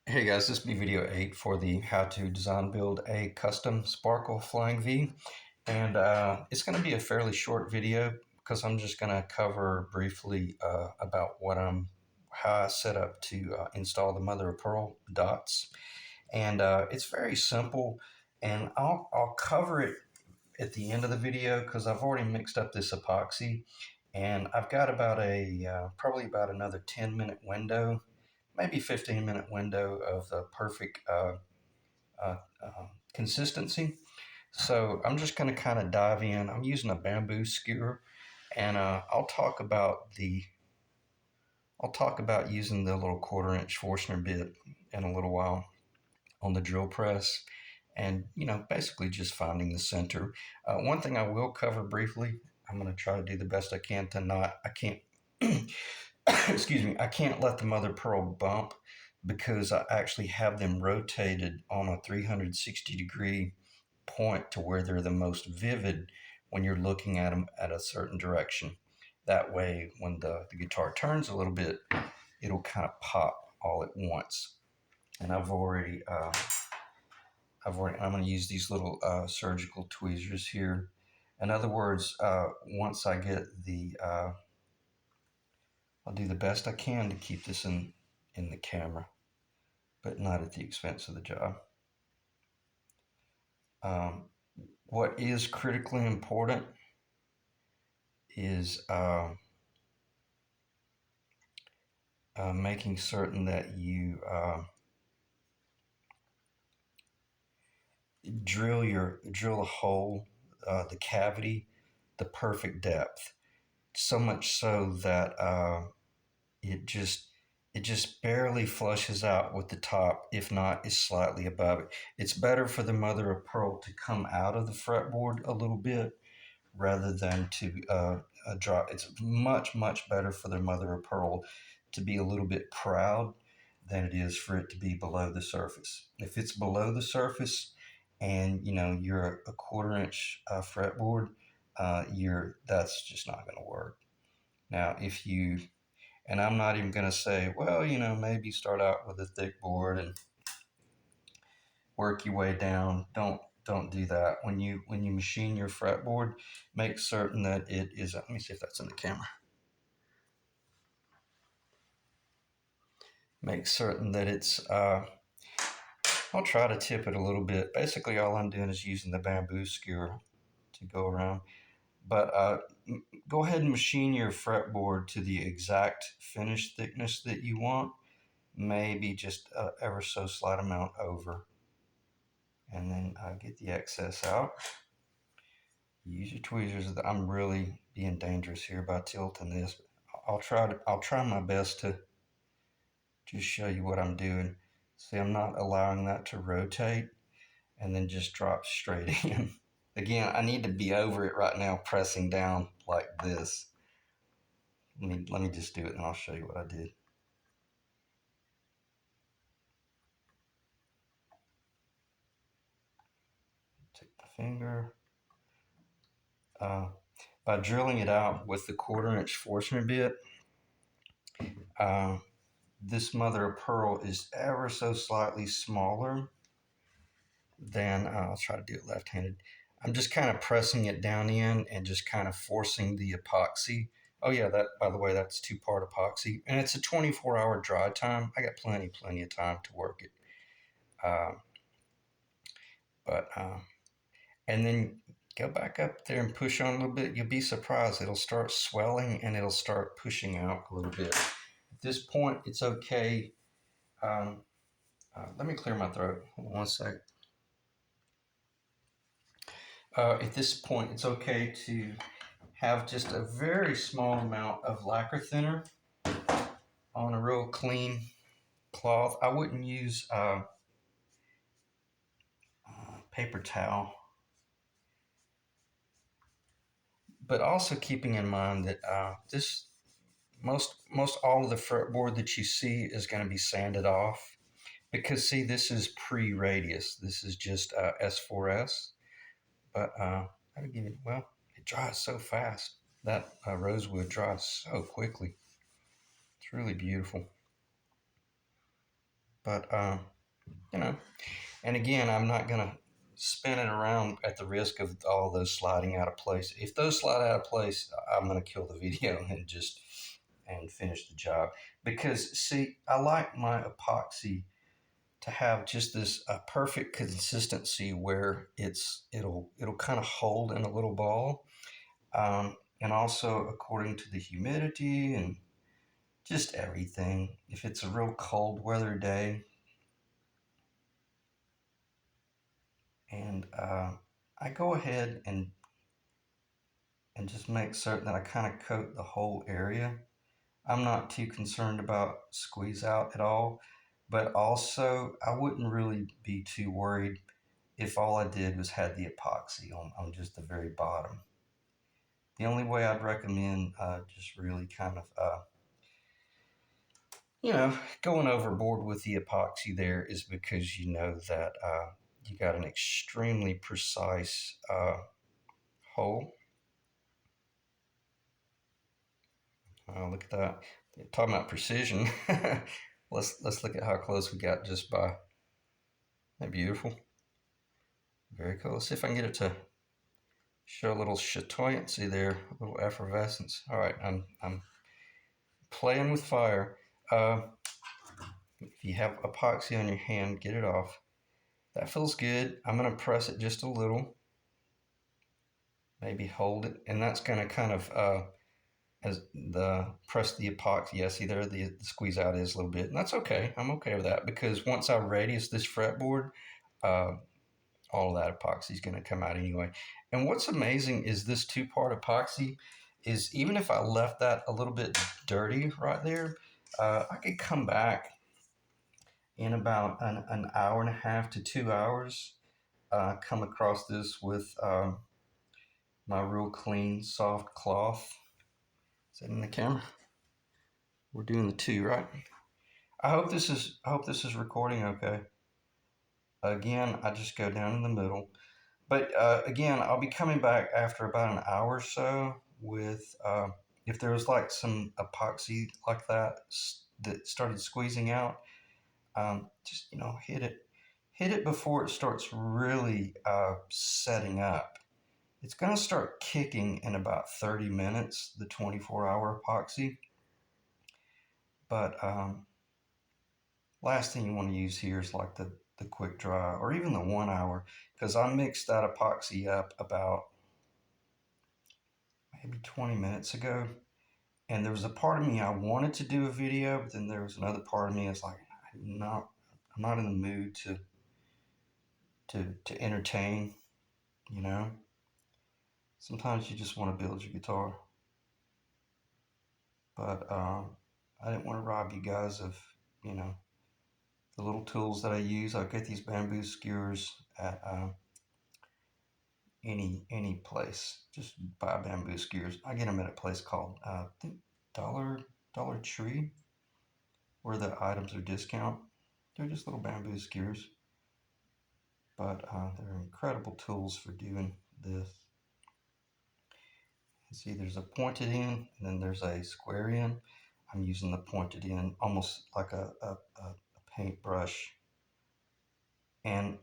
Hey guys, this will be video 8 for the how to design build a custom Sparkle Flying V. And it's going to be a fairly short video because I'm just going to cover briefly about how I set up to install the mother of pearl dots. And it's very simple, and I'll cover it at the end of the video because I've already mixed up this epoxy, and I've got about probably about another 10-minute window, maybe 15-minute window of the perfect uh, consistency. So I'm just going to kind of dive in. I'm using a bamboo skewer, and I'll talk about using the little 1/4 inch Forstner bit in a little while on the drill press, and basically just finding the center. One thing I will cover briefly. I'm going to try to do the best I can to not. I can't. Excuse me. I can't let the mother pearl bump because I actually have them rotated on a 360-degree point to where they're the most vivid when you're looking at them at a certain direction. That way, when the guitar turns a little bit, it'll kind of pop all at once. And I'm going to use these little surgical tweezers here. In other words, once I get I'll do the best I can to keep this in the camera, but not at the expense of the job. Um, what is critically important is making certain that you drill a hole, the cavity, the perfect depth. So much so that it just it just barely flushes out with the top, if not is slightly above it. It's better for the mother of pearl to come out of the fretboard a little bit rather than to drop. It's much better for the mother of pearl to be a little bit proud than it is for it to be below the surface. If it's below the surface and you're a 1/4 inch fretboard, you're that's just not going to work. Now, if you and I'm not even going to say, well, maybe start out with a thick board and work your way down. Don't do that. When you machine your fretboard, make certain that it is. Let me see if that's in the camera. Make certain that it's. I'll try to tip it a little bit. Basically, all I'm doing is using the bamboo skewer to go around. But go ahead and machine your fretboard to the exact finish thickness that you want. Maybe just ever so slight amount over. And then get the excess out. Use your tweezers. I'm really being dangerous here by tilting this. I'll try my best to just show you what I'm doing. See, I'm not allowing that to rotate and then just drop straight in. Again, I need to be over it right now, pressing down like this. Let me just do it and I'll show you what I did. Take my finger. By drilling it out with the 1/4 inch Forstner bit, this mother of pearl is ever so slightly smaller than, I'll try to do it left-handed. I'm just kind of pressing it down in and just kind of forcing the epoxy. Oh yeah, that, by the way, that's 2-part epoxy, and it's a 24-hour dry time. I got plenty of time to work it. Uh, but and then go back up there and push on a little bit. You'll be surprised. It'll start swelling and it'll start pushing out a little bit. At this point, it's okay. Let me clear my throat. Hold on one sec. At this point, it's okay to have just a very small amount of lacquer thinner on a real clean cloth. I wouldn't use paper towel, but also keeping in mind that this most all of the fretboard that you see is going to be sanded off, because see, this is pre-radius. This is just S4S, but I'll give it. Well, it dries so fast. That rosewood dries so quickly. It's really beautiful. But you know, and again, I'm not gonna spin it around at the risk of all those sliding out of place. If those slide out of place, I'm gonna kill the video and just and finish the job. Because see, I like my epoxy to have just this perfect consistency where it'll kind of hold in a little ball, and also according to the humidity and just everything. If it's a real cold weather day, and I go ahead and just make certain that I kind of coat the whole area. I'm not too concerned about squeeze out at all, but also I wouldn't really be too worried if all I did was had the epoxy on just the very bottom. The only way I'd recommend just really kind of, going overboard with the epoxy there is because you know that you got an extremely precise hole. Look at that. Talking about precision. Let's look at how close we got just by. Isn't that beautiful? Very cool. Let's see if I can get it to show a little chatoyancy there, a little effervescence. All right, I'm playing with fire. If you have epoxy on your hand, get it off. That feels good. I'm gonna press it just a little, maybe hold it, and that's gonna kind of as the press the epoxy. Yeah, see there, the squeeze out is a little bit, and that's okay. I'm okay with that because once I radius this fretboard, uh, all of that epoxy is going to come out anyway. And what's amazing is this two-part epoxy is even if I left that a little bit dirty right there, I could come back in about an hour and a half to 2 hours, come across this with my real clean, soft cloth. Is that in the camera? We're doing the two, right? I hope this is recording okay. Again, I just go down in the middle. But again, I'll be coming back after about an hour or so with if there was like some epoxy like that that started squeezing out, just hit it before it starts really setting up. It's going to start kicking in about 30 minutes, the 24-hour epoxy. But last thing you want to use here is like the quick dry or even the 1 hour, because I mixed that epoxy up about maybe 20 minutes ago. And there was a part of me I wanted to do a video, but then there was another part of me that's like, I'm not in the mood to entertain, you know. Sometimes you just want to build your guitar. But I didn't want to rob you guys of, you know, the little tools that I use. I get these bamboo skewers at any place. Just buy bamboo skewers. I get them at a place called I think Dollar Tree, where the items are discount. They're just little bamboo skewers, but they're incredible tools for doing this. You see, there's a pointed end, and then there's a square end. I'm using the pointed end almost like a paintbrush, and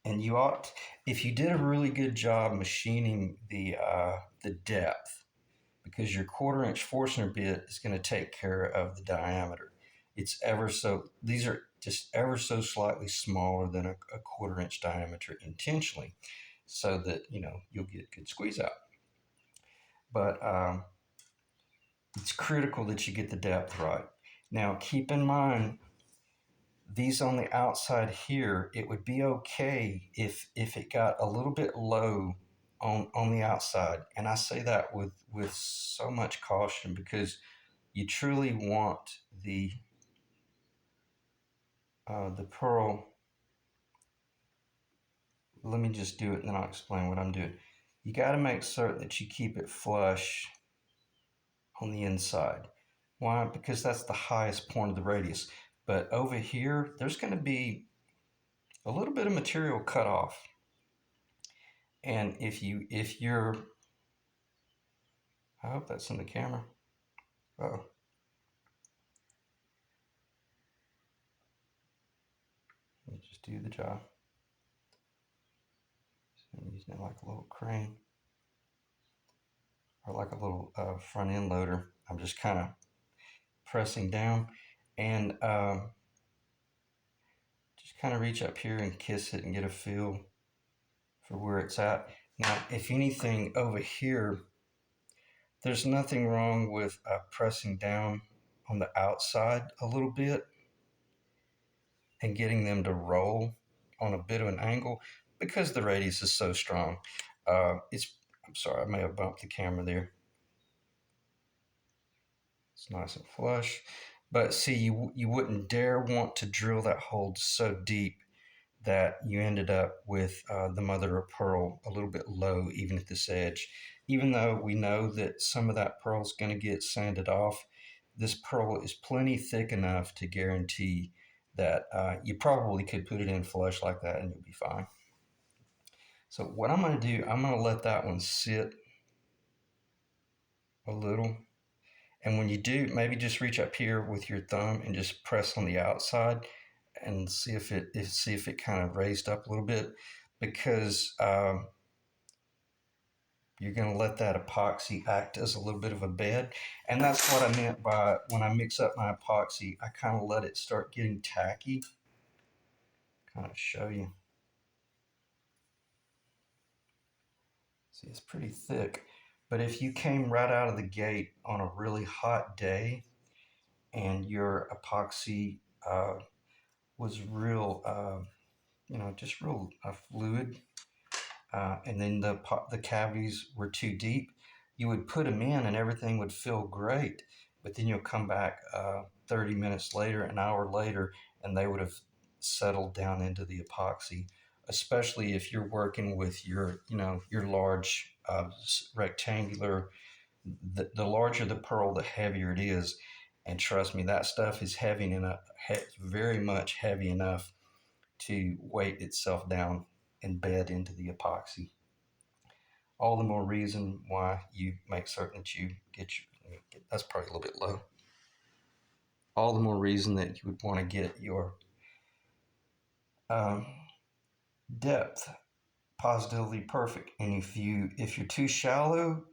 you ought, if you did a really good job machining the depth, because your 1/4 inch Forstner bit is going to take care of the diameter. These are just ever so slightly smaller than a 1/4 inch diameter intentionally, so that you'll get good squeeze out. But it's critical that you get the depth right. Now keep in mind, these on the outside here, it would be okay if it got a little bit low on the outside. And I say that with so much caution, because you truly want the pearl. Let me just do it and then I'll explain what I'm doing. You got to make certain that you keep it flush on the inside. Why? Because that's the highest point of the radius. But over here, there's going to be a little bit of material cut off. And if you're, I hope that's in the camera. Oh. just do the job. So I'm using it like a little crane or like a little front end loader. I'm just kind of pressing down and just kind of reach up here and kiss it and get a feel for where it's at. Now, if anything over here, there's nothing wrong with pressing down on the outside a little bit and getting them to roll on a bit of an angle because the radius is so strong. I'm sorry, I may have bumped the camera there. It's nice and flush. But see, you wouldn't dare want to drill that hole so deep that you ended up with the mother of pearl a little bit low, even at this edge. Even though we know that some of that pearl is going to get sanded off, this pearl is plenty thick enough to guarantee that you probably could put it in flush like that and you'll be fine. So what I'm going to do, I'm going to let that one sit a little. And when you do, maybe just reach up here with your thumb and just press on the outside and see if it kind of raised up a little bit, because you're going to let that epoxy act as a little bit of a bed. And that's what I meant by when I mix up my epoxy, I kind of let it start getting tacky. Kind of show you. See, it's pretty thick. But if you came right out of the gate on a really hot day and your epoxy was real, just real fluid, and then the cavities were too deep, you would put them in and everything would feel great. But then you'll come back 30 minutes later, an hour later, and they would have settled down into the epoxy. Especially if you're working with your large rectangular. The larger the pearl, the heavier it is. And trust me, that stuff is heavy enough, very much heavy enough to weight itself down and bed into the epoxy. All the more reason why you make certain that you that's probably a little bit low. All the more reason that you would want to get your um, depth positively perfect. And if you're too shallow,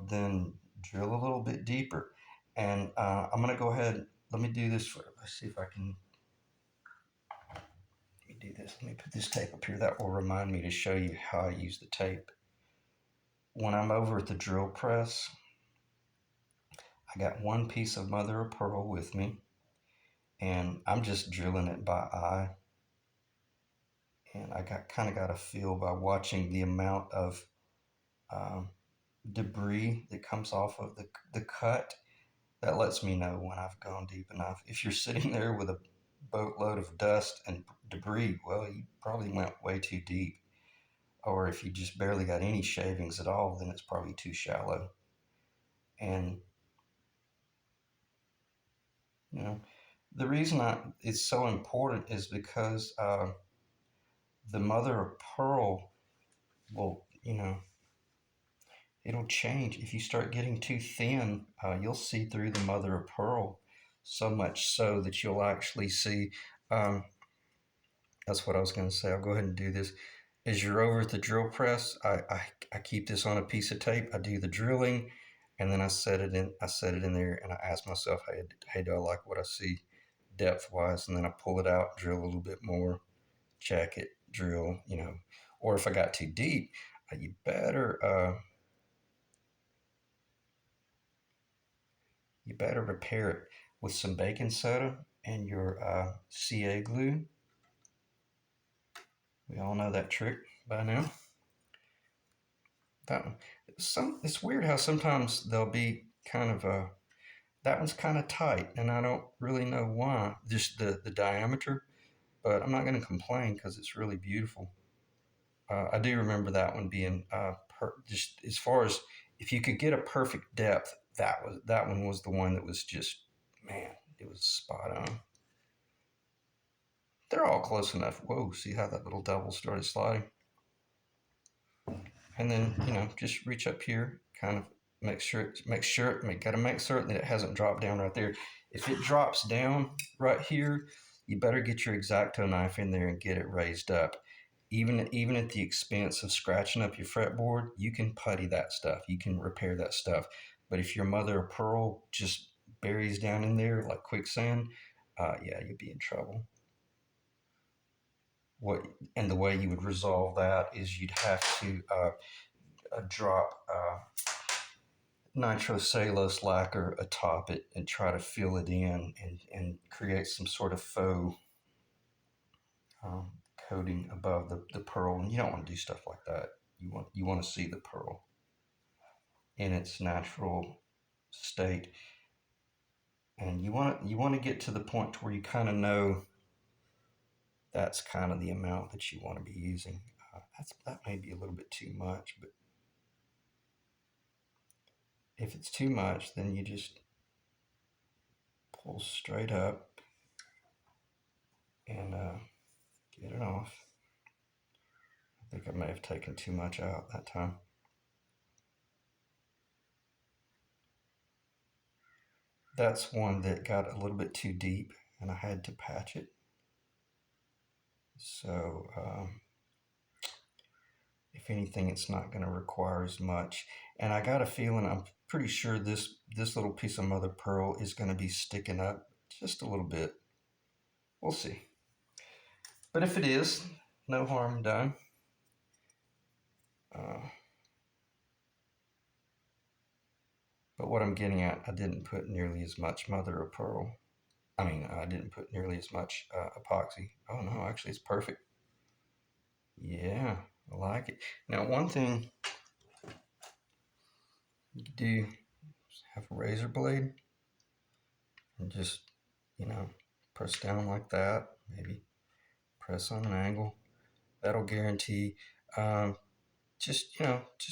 then drill a little bit deeper. And I'm going to go ahead. Let me do this. Let's see if I can. Let me do this. Let me put this tape up here. That will remind me to show you how I use the tape. When I'm over at the drill press, I got one piece of mother of pearl with me, and I'm just drilling it by eye. And I got a feel by watching the amount of debris that comes off of the cut. That lets me know when I've gone deep enough. If you're sitting there with a boatload of dust and debris, well, you probably went way too deep. Or if you just barely got any shavings at all, then it's probably too shallow. And the reason it's so important is because the mother of pearl will, it'll change. If you start getting too thin, you'll see through the mother of pearl, so much so that you'll actually see. That's what I was going to say. I'll go ahead and do this. As you're over at the drill press, I keep this on a piece of tape. I do the drilling, and then I set it in there, and I ask myself, hey, do I like what I see depth wise? And then I pull it out, drill a little bit more, check it, drill, or if I got too deep, you better repair it with some baking soda and your CA glue. We all know that trick by now. That one, it's weird how sometimes they'll be kind of that one's kind of tight, and I don't really know why. Just the diameter, but I'm not going to complain because it's really beautiful. I do remember that one being just as far as if you could get a perfect depth, that one was the one that was just, man, it was spot on. They're all close enough. Whoa, see how that little double started sliding? And then, just reach up here, kind of gotta make certain that it hasn't dropped down right there. If it drops down right here, you better get your X-Acto knife in there and get it raised up. Even at the expense of scratching up your fretboard, you can putty that stuff. You can repair that stuff. But if your mother of pearl just buries down in there like quicksand, yeah, you'd be in trouble. What and the way you would resolve that is you'd have to drop nitrocellulose lacquer atop it and try to fill it in and create some sort of faux um, coating above the pearl. And you don't want to do stuff like that. You want to see the pearl in its natural state, and you want to get to the point where you kind of know that's kind of the amount that you want to be using. That may be a little bit too much, but if it's too much, then you just pull straight up and get it off. I think I may have taken too much out that time. That's one that got a little bit too deep and I had to patch it. So if anything, it's not going to require as much. And I got a feeling, I'm pretty sure this little piece of mother pearl is going to be sticking up just a little bit. We'll see. But if it is, no harm done. Uh, but what I'm getting at, I didn't put nearly as much mother of pearl. I mean, I didn't put nearly as much epoxy. Oh no, actually, it's perfect. Yeah, I like it. Now, one thing you could do is have a razor blade and just, you know, press down like that. Maybe press on an angle. That'll guarantee. Just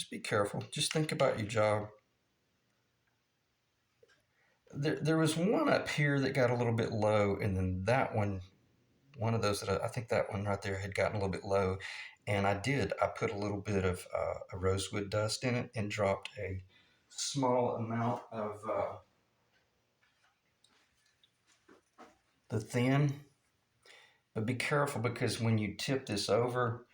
be careful. Just think about your job. There was one up here that got a little bit low, and then that one of those that I think that one right there had gotten a little bit low, and I put a little bit of a rosewood dust in it and dropped a small amount of the thin. But be careful because when you tip this over,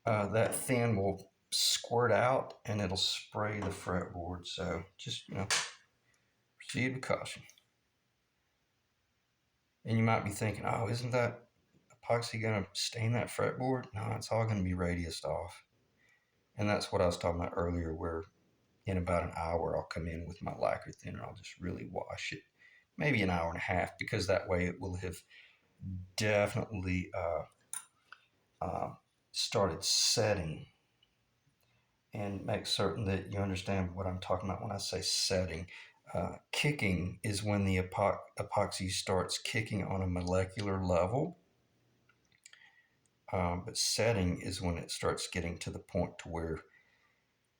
that thin will squirt out and it'll spray the fretboard. So just proceed with caution. And you might be thinking, oh, isn't that epoxy going to stain that fretboard? No, it's all going to be radiused off. And that's what I was talking about earlier, where in about an hour I'll come in with my lacquer thinner. I'll just really wash it, maybe an hour and a half, because that way it will have definitely started setting. And make certain that you understand what I'm talking about when I say setting. Kicking is when the epoxy starts kicking on a molecular level, but setting is when it starts getting to the point to where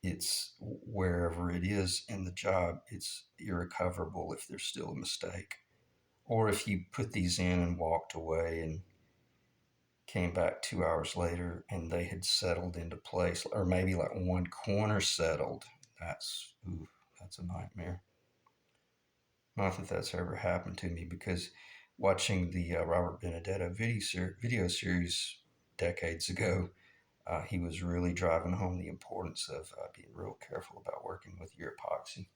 it's wherever it is in the job, it's irrecoverable if there's still a mistake. Or if you put these in and walked away and came back 2 hours later and they had settled into place, or maybe like one corner settled, that's a nightmare. Not that that's ever happened to me, because watching the Robert Benedetto video series decades ago, he was really driving home the importance of being real careful about working with your epoxy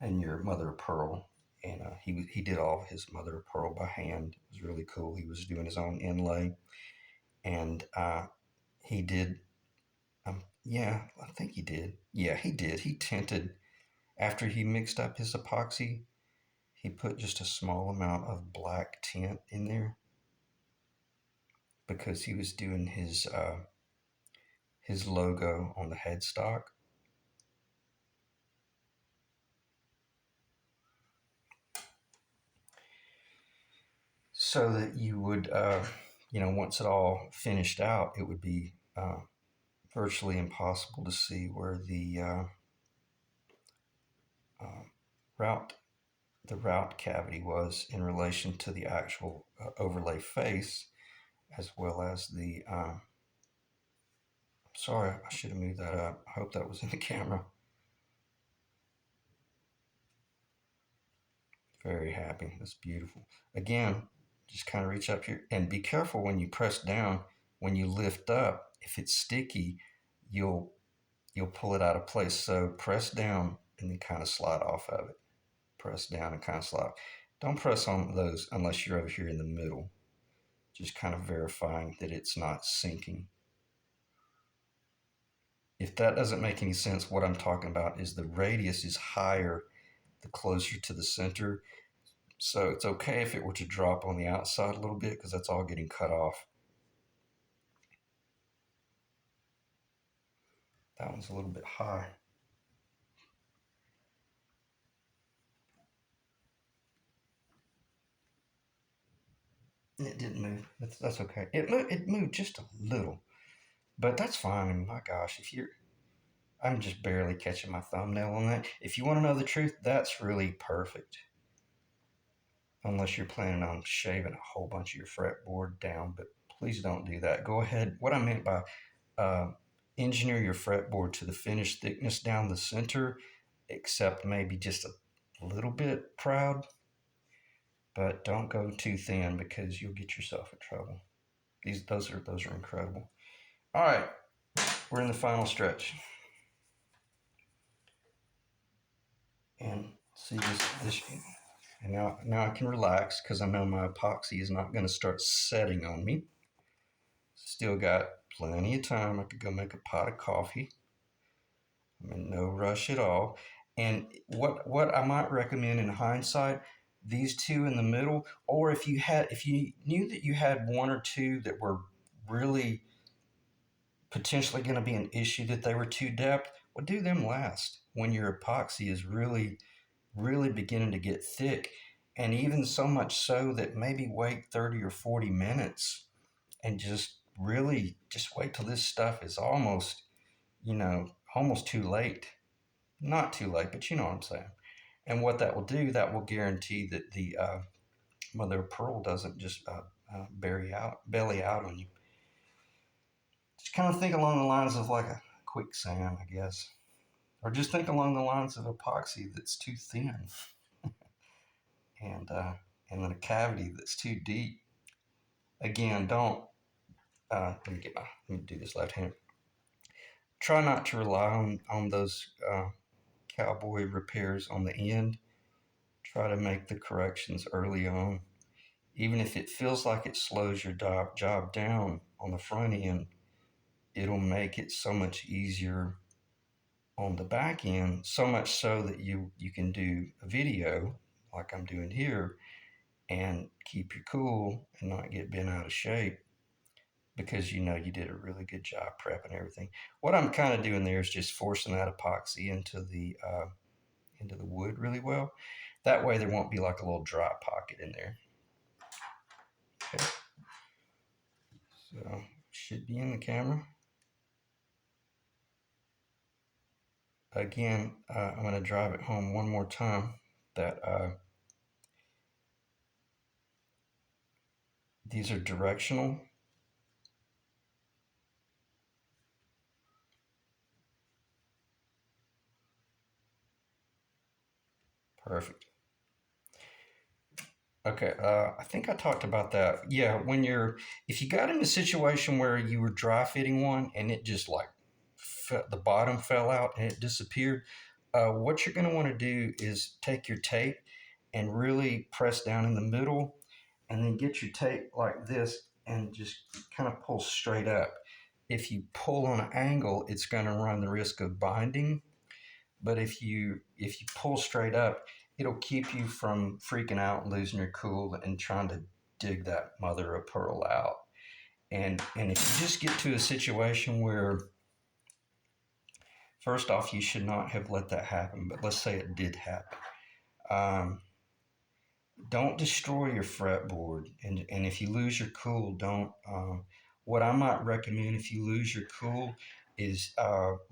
and your mother of pearl. And he did all of his mother of pearl by hand. It was really cool. He was doing his own inlay, and he did. Yeah, I think he did. Yeah, he did. He tinted after he mixed up his epoxy. He put just a small amount of black tint in there because he was doing his logo on the headstock. So that you would, once it all finished out, it would be virtually impossible to see where uh, route the route cavity was in relation to the actual overlay face, as well as the. Sorry, I should have moved that up. I hope that was in the camera. Very happy. That's beautiful. Again, Just kind of reach up here and be careful when you press down. When you lift up, if it's sticky, you'll you'll pull it out of place. So press down and then kind of slide off of it. Press down and kind of slide. Don't press on those unless you're over here in the middle. Just kind of verifying that it's not sinking. If that doesn't make any sense, what I'm talking about is the radius is higher the closer to the center. So it's okay if it were to drop on the outside a little bit because that's all getting cut off. That one's a little bit high. It didn't move. That's okay. It moved just a little, but that's fine. My gosh, if you're, I'm just barely catching my thumbnail on that. If you want to know the truth, that's really perfect. Unless you're planning on shaving a whole bunch of your fretboard down, but please don't do that. Go ahead. What I meant by uh, engineer your fretboard to the finished thickness down the center, except maybe just a little bit proud, but don't go too thin because you'll get yourself in trouble. Those are incredible. All right, we're in the final stretch, and see this. And now I can relax because I know my epoxy is not going to start setting on me. Still got plenty of time. I could go make a pot of coffee. I'm in no rush at all. And what I might recommend in hindsight, these two in the middle, or if you knew that you had one or two that were really potentially going to be an issue that they were too depth, well, do them last when your epoxy is really beginning to get thick. And even so much so that maybe wait 30 or 40 minutes and just wait till this stuff is almost, almost too late. Not too late, but you know what I'm saying. And what that will do, that will guarantee that the mother of pearl doesn't just belly out on you. Just kind of think along the lines of like a quicksand, I guess. Or just think along the lines of epoxy that's too thin, and and then a cavity that's too deep. Again, don't. Let me do this left hand. Try not to rely on those cowboy repairs on the end. Try to make the corrections early on. Even if it feels like it slows your job down on the front end, it'll make it so much easier on the back end, so much so that you can do a video like I'm doing here and keep your cool and not get bent out of shape because you know you did a really good job prepping everything. What I'm kind of doing there is just forcing that epoxy into the wood really well. That way there won't be like a little dry pocket in there. Okay, so should be in the camera. Again, I'm going to drive it home one more time that these are directional. Perfect. Okay, I think I talked about that. Yeah, if you got in a situation where you were dry fitting one and it just like the bottom fell out and it disappeared, what you're going to want to do is take your tape and really press down in the middle and then get your tape like this and just kind of pull straight up. If you pull on an angle, it's going to run the risk of binding. But if you pull straight up, it'll keep you from freaking out and losing your cool and trying to dig that mother of pearl out. And if you just get to a situation where, first off, you should not have let that happen, but let's say it did happen. Don't destroy your fretboard, and if you lose your cool, don't. What I might recommend if you lose your cool is,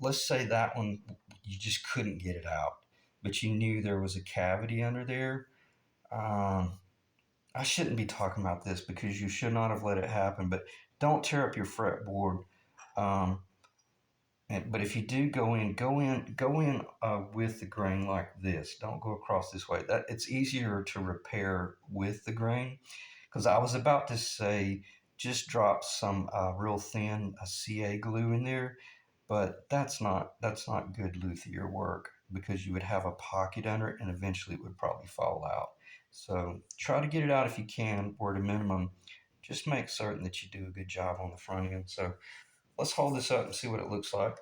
let's say that one you just couldn't get it out, but you knew there was a cavity under there. Um, I shouldn't be talking about this because you should not have let it happen, but don't tear up your fretboard. Um, but if you do go in with the grain like this. Don't go across this way. That it's easier to repair with the grain Because I was about to say just drop some real thin CA glue in there, but that's not good luthier work because you would have a pocket under it and eventually it would probably fall out. So try to get it out if you can, or at a minimum, just make certain that you do a good job on the front end. So let's hold this up and see what it looks like.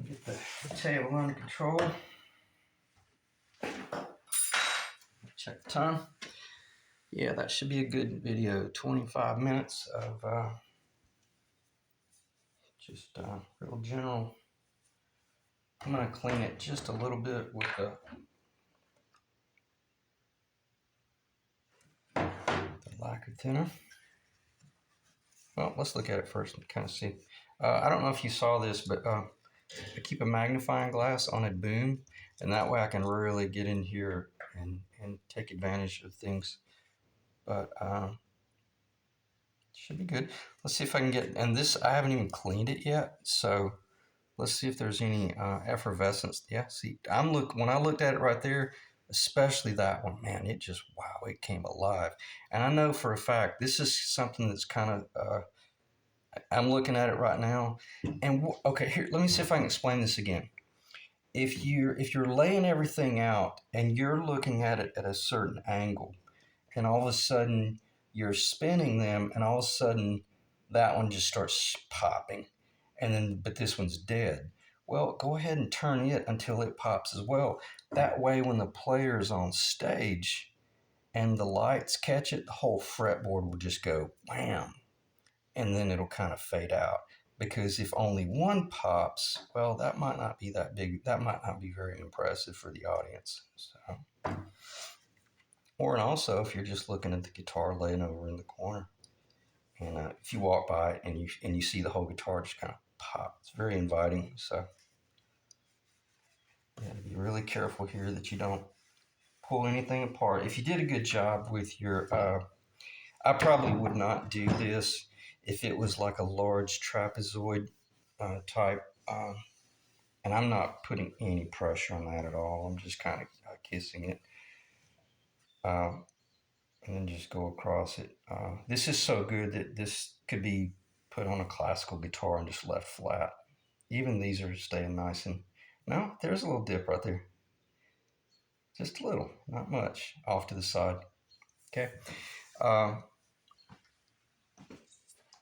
Get the table under control. Check the time. Yeah, that should be a good video. 25 minutes of just real general. I'm going to clean it just a little bit with the lacquer thinner. Well, let's look at it first and kind of see. I don't know if you saw this, but I keep a magnifying glass on a boom, and that way I can really get in here and take advantage of things. But should be good. Let's see if I can get, and this, I haven't even cleaned it yet, so let's see if there's any effervescence. Yeah, see, when I looked at it right there, especially that one, man, it just, wow, it came alive. And I know for a fact, this is something that's kind of, I'm looking at it right now. And okay, here, let me see if I can explain this again. If you're laying everything out and you're looking at it at a certain angle, and all of a sudden you're spinning them, and all of a sudden that one just starts popping, and then but this one's dead. Well, go ahead and turn it until it pops as well. That way, when the player's on stage and the lights catch it, the whole fretboard will just go wham, and then it'll kind of fade out. Because if only one pops, well, that might not be that big. That might not be very impressive for the audience. So. Or, and also, if you're just looking at the guitar laying over in the corner, and if you walk by it and you see the whole guitar just kind of pop, it's very inviting. So you got to be really careful here that you don't pull anything apart. If you did a good job with your, I probably would not do this if it was like a large trapezoid type, and I'm not putting any pressure on that at all. I'm just kind of kissing it. And then just go across it. This is so good that this could be put on a classical guitar and just left flat. Even these are staying nice. And no, there's a little dip right there. Just a little, not much, off to the side. Okay.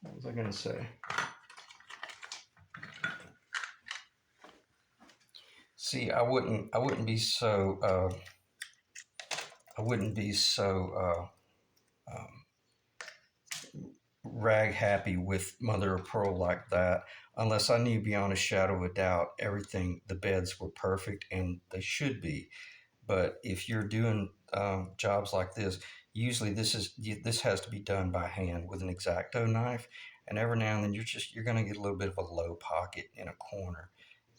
What was I going to say? See, I wouldn't be so rag happy with mother of pearl like that unless I knew beyond a shadow of a doubt everything, the beds were perfect, and they should be. But if you're doing jobs like this, usually this has to be done by hand with an X-Acto knife, and every now and then you're going to get a little bit of a low pocket in a corner,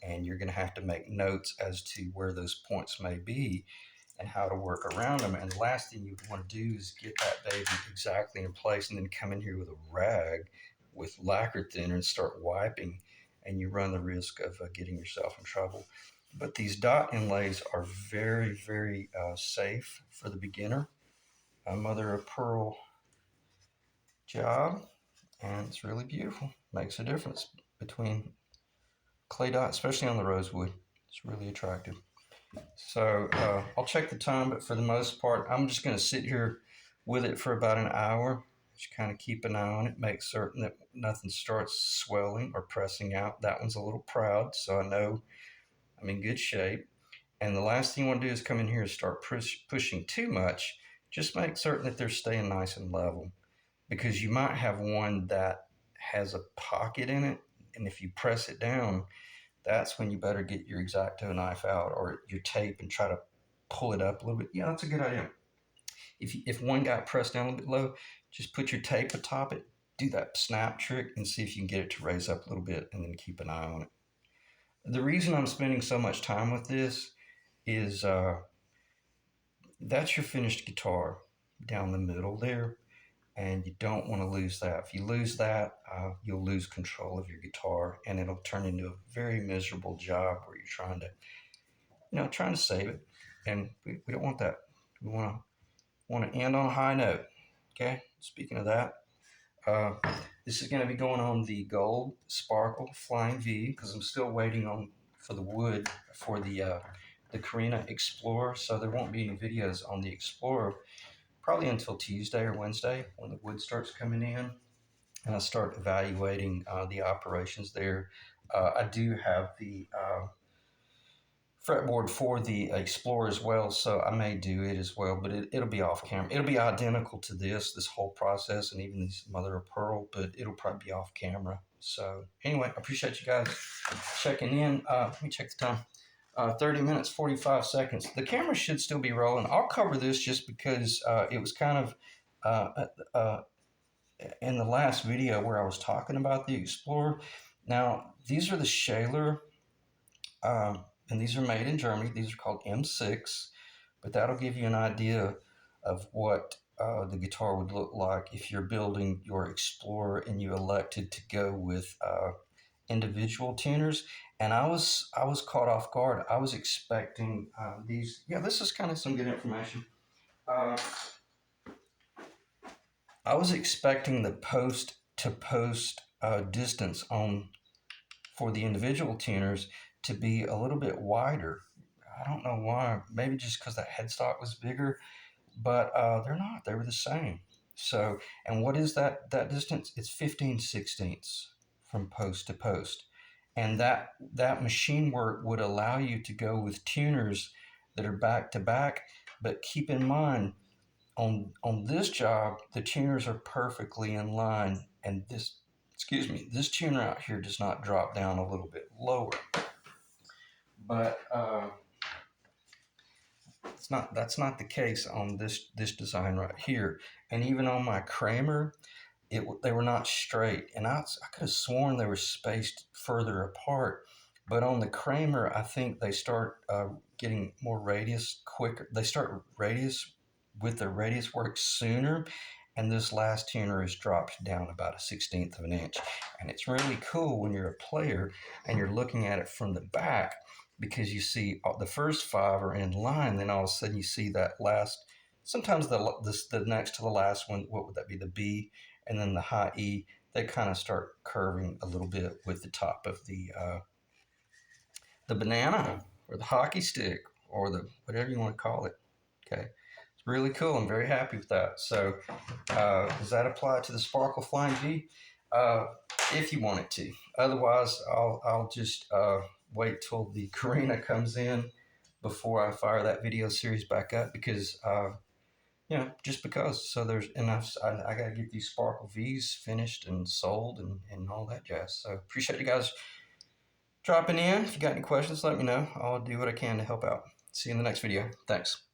and you're going to have to make notes as to where those points may be and how to work around them. And the last thing you want to do is get that baby exactly in place and then come in here with a rag with lacquer thinner and start wiping, and you run the risk of getting yourself in trouble. But these dot inlays are very, very safe for the beginner. A mother of pearl job, and it's really beautiful. Makes a difference between clay dot, especially on the rosewood. It's really attractive. So I'll check the time, but for the most part, I'm just going to sit here with it for about an hour. Just kind of keep an eye on it, make certain that nothing starts swelling or pressing out. That one's a little proud, so I know I'm in good shape. And the last thing you want to do is come in here and start pushing too much. Just make certain that they're staying nice and level, because you might have one that has a pocket in it, and if you press it down, that's when you better get your X-Acto knife out or your tape and try to pull it up a little bit. Yeah, that's a good idea. If one got pressed down a little bit low, just put your tape atop it, do that snap trick, and see if you can get it to raise up a little bit, and then keep an eye on it. The reason I'm spending so much time with this is that's your finished guitar down the middle there, and you don't want to lose that. If you lose that, you'll lose control of your guitar, and it'll turn into a very miserable job where you're trying to, trying to save it. And we don't want that. We want to end on a high note. Okay. Speaking of that, uh, this is going to be going on the Gold Sparkle Flying V because I'm still waiting on for the wood for the Carina Explorer. So there won't be any videos on the Explorer probably until Tuesday or Wednesday when the wood starts coming in and I start evaluating the operations there. I do have the fretboard for the Explorer as well, so I may do it as well, but it'll be off camera. It'll be identical to this whole process, and even this mother of pearl, but it'll probably be off camera. So anyway, I appreciate you guys checking in. Let me check the time. 30 minutes, 45 seconds. The camera should still be rolling. I'll cover this just because it was kind of in the last video where I was talking about the Explorer. Now, these are the Shaler and these are made in Germany. These are called M6, but that'll give you an idea of what the guitar would look like if you're building your Explorer and you elected to go with individual tuners. And I was caught off guard. I was expecting these. Yeah, this is kind of some good information. I was expecting the post to post distance on for the individual tuners to be a little bit wider. I don't know why. Maybe just because that headstock was bigger, but they're not. They were the same. So, and what is that distance? It's 15/16 from post to post, and that machine work would allow you to go with tuners that are back to back. But keep in mind, on this job, the tuners are perfectly in line, and this tuner out here does not drop down a little bit lower. But that's not the case on this design right here. And even on my Kramer, they were not straight, and I could have sworn they were spaced further apart. But on the Kramer, I think they start getting more radius quicker. They start with their radius work sooner, and this last tuner is dropped down about 1/16 of an inch. And it's really cool when you're a player and you're looking at it from the back, because you see the first five are in line, then all of a sudden you see that last, sometimes the next to the last one, what would that be, the B, and then the high E, they kind of start curving a little bit with the top of the banana or the hockey stick or the whatever you want to call it. Okay. Really cool. I'm very happy with that. So does that apply to the Sparkle Flying V? If you want it to. Otherwise, I'll just wait till the Carina comes in before I fire that video series back up because, just because. So there's enough. I got to get these Sparkle Vs finished and sold and all that jazz. So appreciate you guys dropping in. If you got any questions, let me know. I'll do what I can to help out. See you in the next video. Thanks.